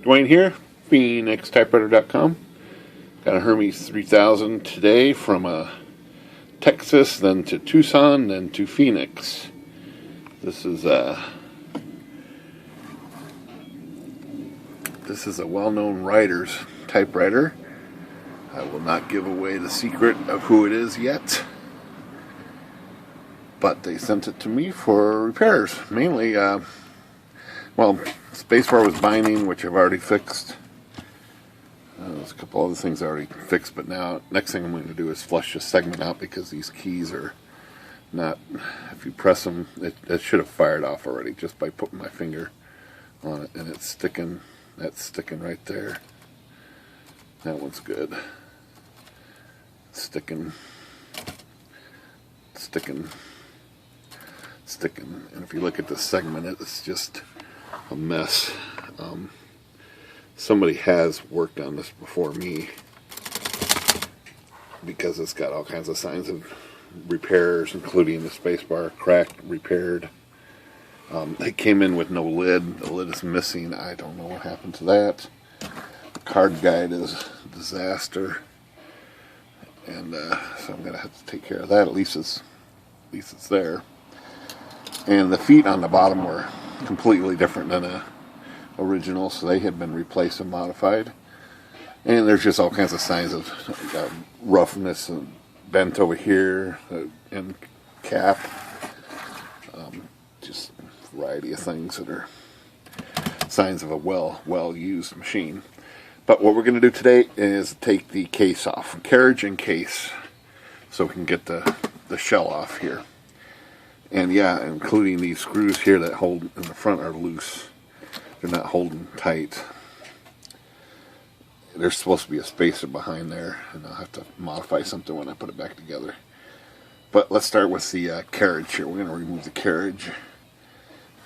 Dwayne here, PhoenixTypewriter.com. Got a Hermes 3000 today from Texas, then to Tucson, then to Phoenix. This is a well-known writer's typewriter. I will not give away the secret of who it is yet, but they sent it to me for repairs. Mainly, spacebar was binding, which I've already fixed. There's a couple other things I already fixed, but now, next thing I'm going to do is flush this segment out because these keys are not, if you press them, it should have fired off already just by putting my finger on it, and it's sticking, that's sticking right there. That one's good. Sticking, and if you look at the segment, it's just a mess. Somebody has worked on this before me because it's got all kinds of signs of repairs, including the spacebar cracked, repaired. It came in with no lid. The lid is missing. I don't know what happened to that. The card guide is a disaster, and so I'm gonna have to take care of that. At least it's there. And the feet on the bottom were completely different than a original, so they had been replaced and modified. And there's just all kinds of signs of roughness and bent over here, end cap, just a variety of things that are signs of a well-used machine. But what we're going to do today is take the case off, carriage and case, so we can get the shell off here. And yeah, including these screws here that hold in the front are loose. They're not holding tight. There's supposed to be a spacer behind there, and I'll have to modify something when I put it back together. But let's start with the carriage here. We're going to remove the carriage.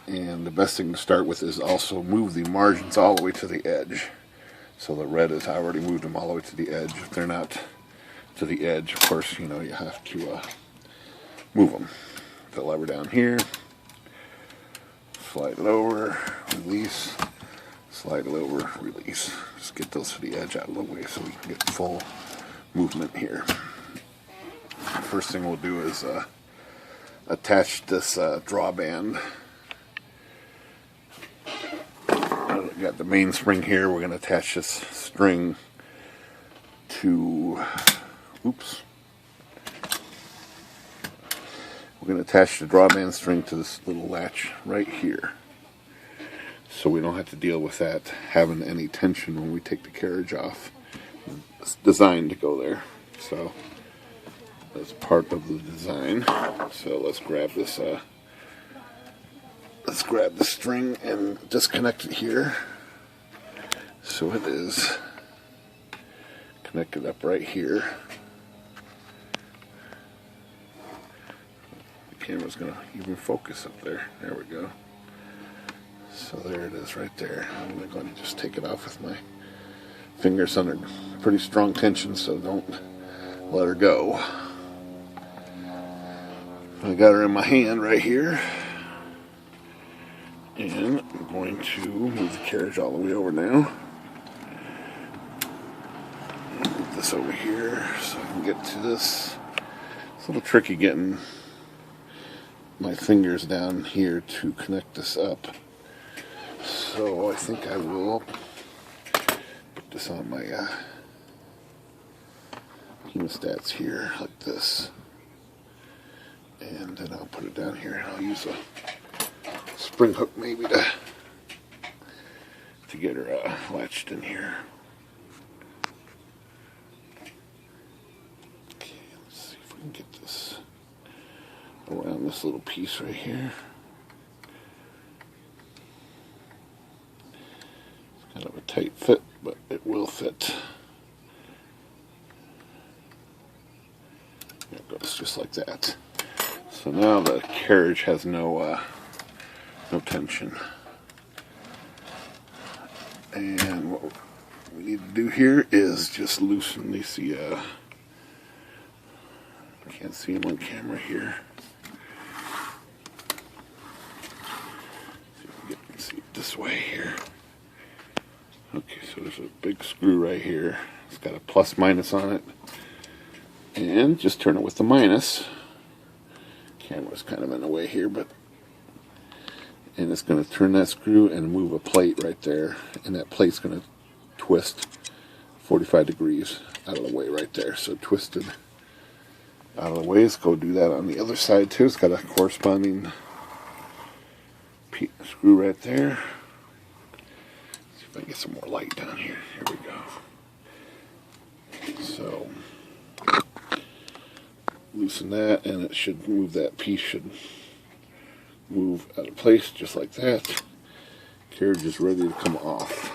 And the best thing to start with is also move the margins all the way to the edge. So the red is, I already moved them all the way to the edge. If they're not to the edge, of course, you have to move them. The lever down here, slide it over, release, slide it over, release. Just get those to the edge out of the way so we can get full movement here. First thing we'll do is attach this drawband. We've got the main spring here. We're going to attach this string to, we're going to attach the drawband string to this little latch right here, so we don't have to deal with that having any tension when we take the carriage off. It's designed to go there, so that's part of the design. So let's grab this string and disconnect it here. So it is connected up right here. The camera's going to even focus up there. There we go. So there it is right there. I'm going to just take it off with my fingers under pretty strong tension, so don't let her go. I got her in my hand right here. And I'm going to move the carriage all the way over now. Move this over here so I can get to this. It's a little tricky getting my fingers down here to connect this up. So I think I will put this on my hemostats here like this. And then I'll put it down here, and I'll use a spring hook maybe to get her latched in here. Okay, let's see if we can get this around this little piece right here. It's kind of a tight fit, but it will fit. There it goes, just like that. So now the carriage has no tension. And what we need to do here is just loosen these. I can't see them on camera here. See if we can see it this way here. Okay, so there's a big screw right here. It's got a plus minus on it. And just turn it with the minus. Camera's kind of in the way here, but... And it's going to turn that screw and move a plate right there. And that plate's going to twist 45 degrees out of the way right there. So twisted out of the way. Let's go do that on the other side too. It's got a corresponding screw right there. Let's see if I can get some more light down here. Here we go. So loosen that, and it should move, that piece should move out of place just like that. Carriage is ready to come off.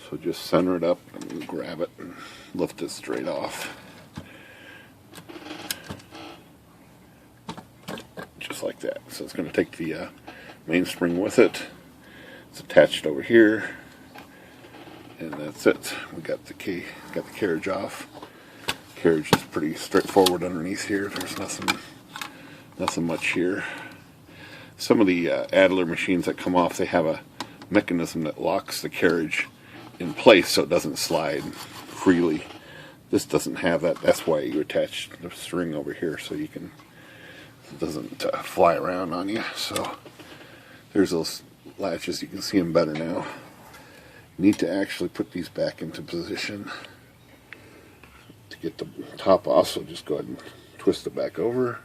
So just center it up and grab it and lift it straight off. Just like that. So it's going to take the mainspring with it. It's attached over here. And that's it. We got the carriage off. Carriage is pretty straightforward underneath here. There's nothing much here. Some of the Adler machines that come off, they have a mechanism that locks the carriage in place so it doesn't slide freely. This doesn't have that. That's why you attach the string over here so it doesn't fly around on you. So there's those latches. You can see them better now. You need to actually put these back into position to get the top off. So just go ahead and twist it back over.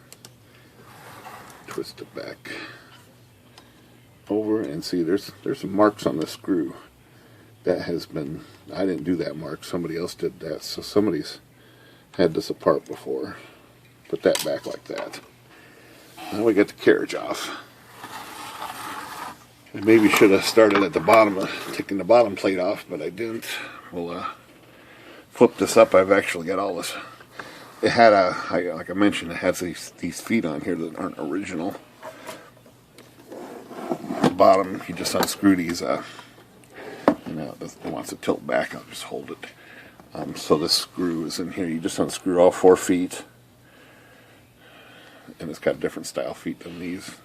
Twist it back over, and see there's some marks on the screw. That has been, I didn't do that mark, somebody else did that, so somebody's had this apart before. Put that back like that. Now we get the carriage off. I maybe should have started at the bottom, taking the bottom plate off, but I didn't. We'll flip this up. I've actually got all this. It had like I mentioned, it has these feet on here that aren't original. The bottom, you just unscrew these. It wants to tilt back. I'll just hold it. So this screw is in here. You just unscrew all 4 feet, and it's got different style feet than these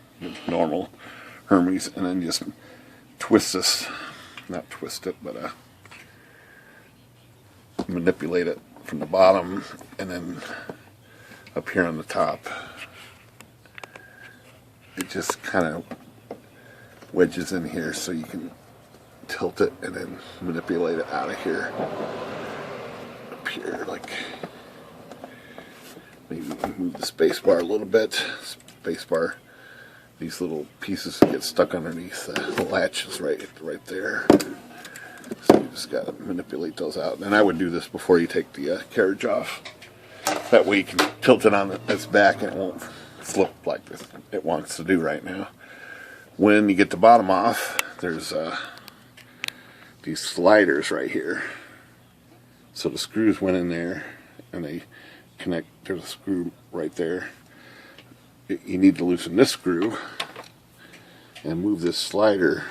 normal Hermes. And then just twist this, not twist it, but manipulate it from the bottom and then up here on the top. It just kind of wedges in here so you can tilt it and then manipulate it out of here. Up here, like maybe move the space bar a little bit. Space bar, these little pieces get stuck underneath the latches right there. So you just got to manipulate those out. And I would do this before you take the carriage off. That way you can tilt it on its back and it won't flip like it wants to do right now. When you get the bottom off, there's these sliders right here. So the screws went in there and they connect. There's a screw right there. You need to loosen this screw and move this slider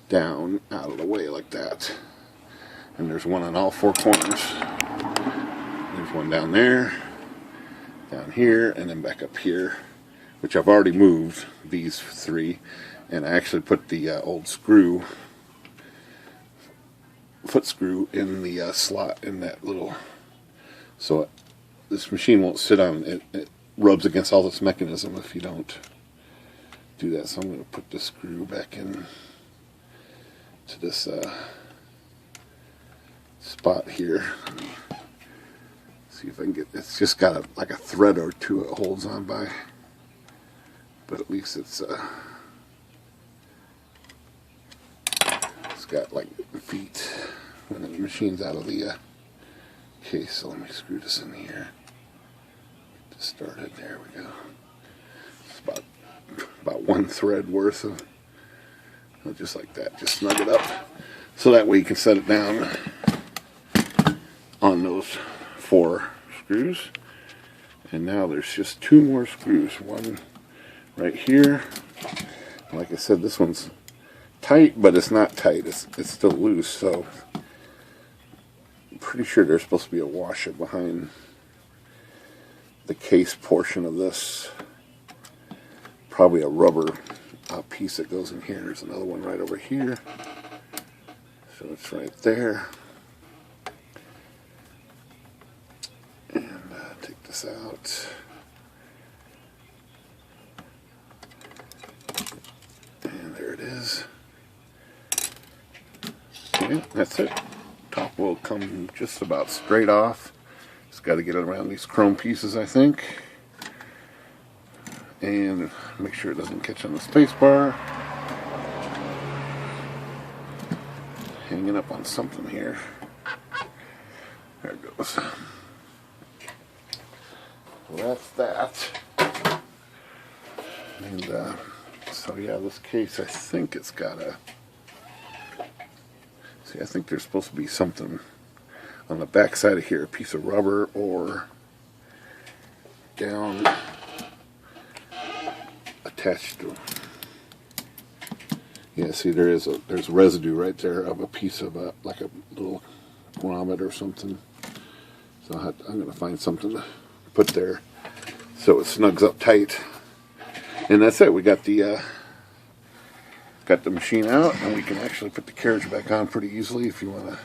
down out of the way like that. And there's one on all 4 corners. There's one down there, down here, and then back up here, which I've already moved these 3. And I actually put the old screw, foot screw, in the slot in that little, so this machine won't sit on it. It rubs against all this mechanism if you don't do that. So I'm going to put the screw back in to this spot here. Let me see if I can get, it's just got like a thread or 2 it holds on by, but at least it's got like feet when the machine's out of the case. So let me screw this in here. Get this started. There we go. It's about 1 thread worth of, just like that. Just snug it up so that way you can set it down on those 4 screws. And now there's just 2 more screws. One right here. Like I said, this one's tight, but it's not tight. It's still loose, so I'm pretty sure there's supposed to be a washer behind the case portion of this. Probably a rubber piece that goes in here. There's another one right over here. So it's right there. And take this out. And there it is. Yeah, that's it. Top will come just about straight off. Just got to get it around these chrome pieces, I think. And make sure it doesn't catch on the space bar. Hanging up on something here. There it goes. So that's that. And so yeah, this case, I think it's got a... See, I think there's supposed to be something on the back side of here, a piece of rubber or down attached to. Yeah, see, there's residue right there of a piece of like a little grommet or something. So I'm going to find something to put there so it snugs up tight. And that's it. We got the machine out, and we can actually put the carriage back on pretty easily if you want to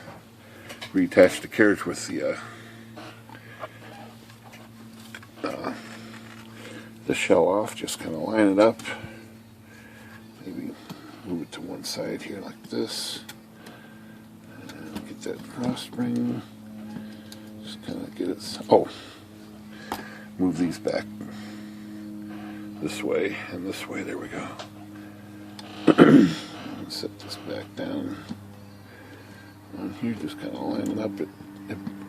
reattach the carriage with the shell off. Just kind of line it up. Maybe move it to one side here like this. And get that cross spring. Just kind of get it. Oh, move these back this way and this way. There we go. Set this back down on here. Just kind of line it up.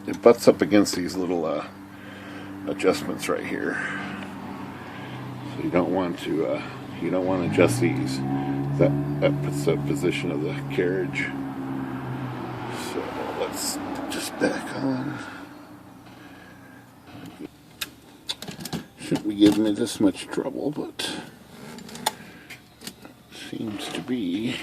It butts up against these little adjustments right here. So you don't want to adjust these. That puts the position of the carriage. So let's just back on. Shouldn't be giving me this much trouble, but seems to be.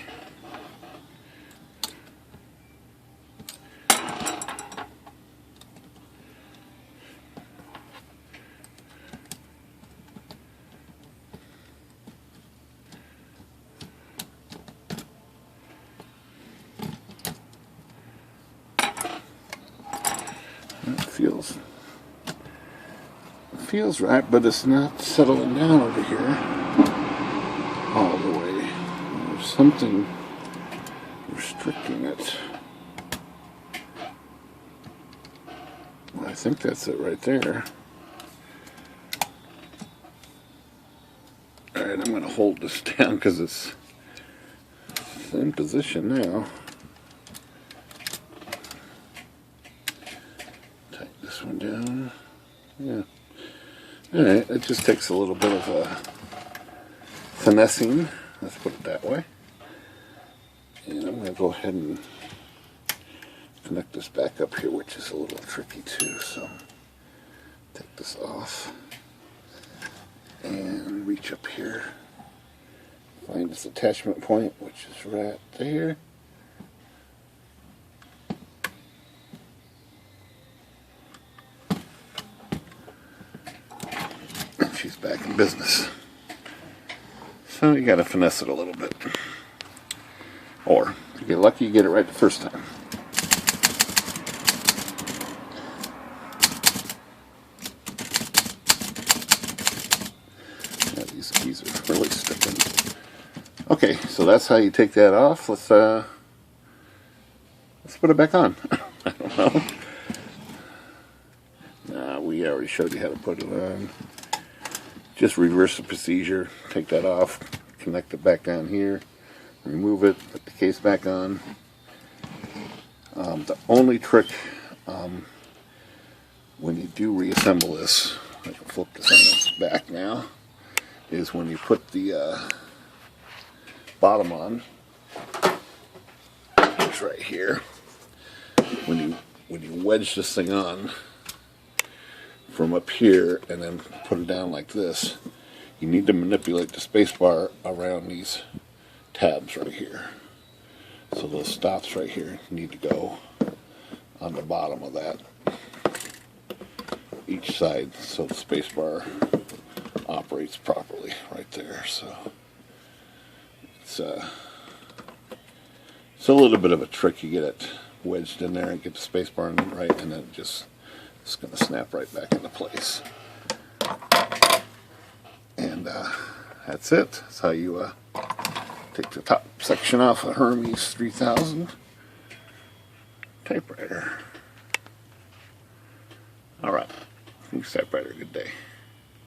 It feels right, but it's not settling down over here all the way. There's something restricting it. Well, I think that's it right there. Alright, I'm going to hold this down because it's in position now. Tighten this one down. Yeah. Alright, it just takes a little bit of finessing, let's put it that way. And I'm going to go ahead and connect this back up here, which is a little tricky too. So take this off and reach up here. Find this attachment point, which is right there. And she's back in business. So you got to finesse it a little bit. Or, if you get lucky, you get it right the first time. Yeah, these keys are really sticking. Okay, so that's how you take that off. Let's put it back on. I don't know. Nah, we already showed you how to put it on. Just reverse the procedure. Take that off. Connect it back down here. Remove it. Put the case back on. The only trick when you do reassemble this, I can flip this on its back now, is when you put the bottom on. It's right here. When you wedge this thing on from up here and then put it down like this, you need to manipulate the space bar around these tabs right here. So those stops right here need to go on the bottom of that, each side, so the space bar operates properly right there. So it's So a little bit of a trick. You get it wedged in there and get the space bar right, and then it's going to snap right back into place. And that's it. That's how you take the top section off a Hermes 3000 typewriter. All right. Thanks, Typewriter. Good day.